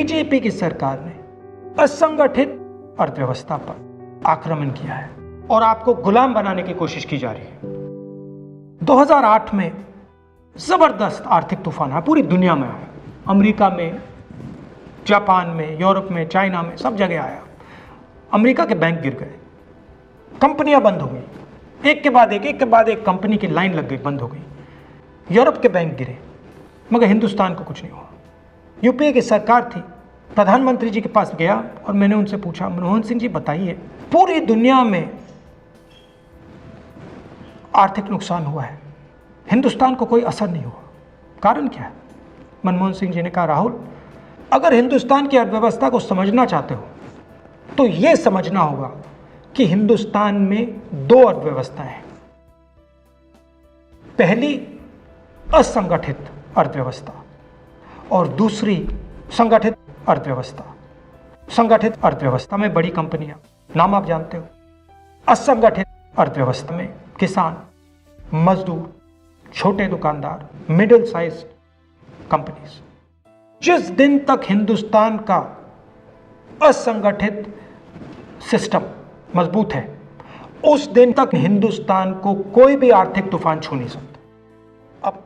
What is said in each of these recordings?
BJP की सरकार ने असंगठित अर्थव्यवस्था पर आक्रमण किया है और आपको गुलाम बनाने की कोशिश की जा रही है। 2008 में जबरदस्त आर्थिक तूफान आया, पूरी दुनिया में आया, अमेरिका में, जापान में, यूरोप में, चाइना में, सब जगह आया। अमेरिका के बैंक गिर गए, कंपनियां बंद हो गई, एक के बाद एक कंपनी की लाइन लग गई, बंद हो गई। यूरोप के बैंक गिरे, मगर हिंदुस्तान को कुछ नहीं हुआ। यूपीए की सरकार थी, प्रधानमंत्री जी के पास गया और मैंने उनसे पूछा, मनमोहन सिंह जी बताइए, पूरी दुनिया में आर्थिक नुकसान हुआ है, हिंदुस्तान को कोई असर नहीं हुआ, कारण क्या है? मनमोहन सिंह जी ने कहा, राहुल, अगर हिंदुस्तान की अर्थव्यवस्था को समझना चाहते हो तो यह समझना होगा कि हिंदुस्तान में दो अर्थव्यवस्थाएं हैं। पहली असंगठित अर्थव्यवस्था और दूसरी संगठित अर्थव्यवस्था। संगठित अर्थव्यवस्था में बड़ी कंपनियां, नाम आप जानते हो। असंगठित अर्थव्यवस्था में किसान, मजदूर, छोटे दुकानदार, मिडिल साइज कंपनीज। जिस दिन तक हिंदुस्तान का असंगठित सिस्टम मजबूत है, उस दिन तक हिंदुस्तान को कोई भी आर्थिक तूफान छू नहीं सकता। अब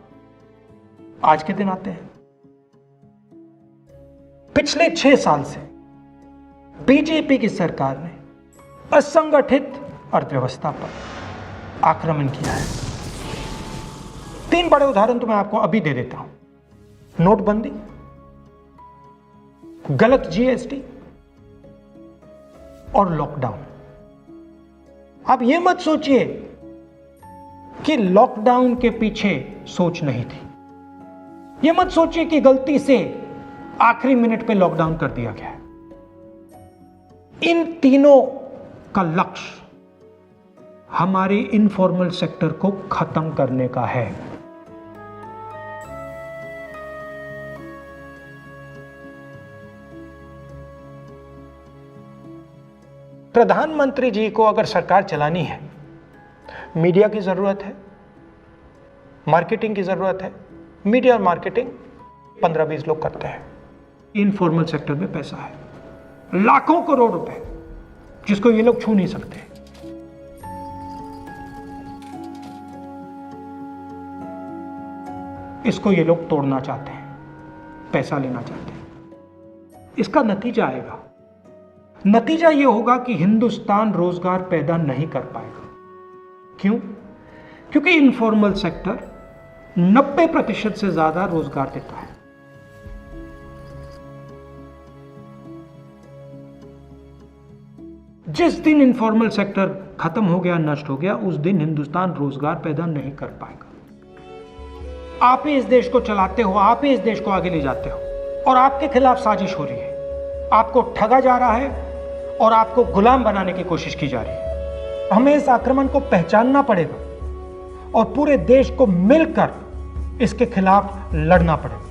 आज के दिन आते हैं। पिछले 6 साल से बीजेपी की सरकार ने असंगठित अर्थव्यवस्था पर आक्रमण किया है। 3 बड़े उदाहरण तो मैं आपको अभी दे देता हूं। नोटबंदी, गलत जीएसटी और लॉकडाउन। आप यह मत सोचिए कि लॉकडाउन के पीछे सोच नहीं थी। यह मत सोचिए कि गलती से आखिरी मिनट पे लॉकडाउन कर दिया गया है। इन तीनों का लक्ष्य हमारे इनफॉर्मल सेक्टर को खत्म करने का है। प्रधानमंत्री जी को अगर सरकार चलानी है, मीडिया की जरूरत है, मार्केटिंग की जरूरत है। मीडिया और मार्केटिंग 15-20 लोग करते हैं। इनफॉर्मल सेक्टर में पैसा है, लाखों करोड़ रुपए, जिसको ये लोग छू नहीं सकते। इसको ये लोग तोड़ना चाहते हैं, पैसा लेना चाहते हैं। इसका नतीजा आएगा। नतीजा यह होगा कि हिंदुस्तान रोजगार पैदा नहीं कर पाएगा। क्यों? क्योंकि इनफॉर्मल सेक्टर 90% से ज्यादा रोजगार देता है। जिस दिन इनफॉर्मल सेक्टर खत्म हो गया, नष्ट हो गया, उस दिन हिंदुस्तान रोजगार पैदा नहीं कर पाएगा। आप ही इस देश को चलाते हो, आप ही इस देश को आगे ले जाते हो, और आपके खिलाफ साजिश हो रही है। आपको ठगा जा रहा है और आपको गुलाम बनाने की कोशिश की जा रही है। हमें इस आक्रमण को पहचानना पड़ेगा और पूरे देश को मिलकर इसके खिलाफ लड़ना पड़ेगा।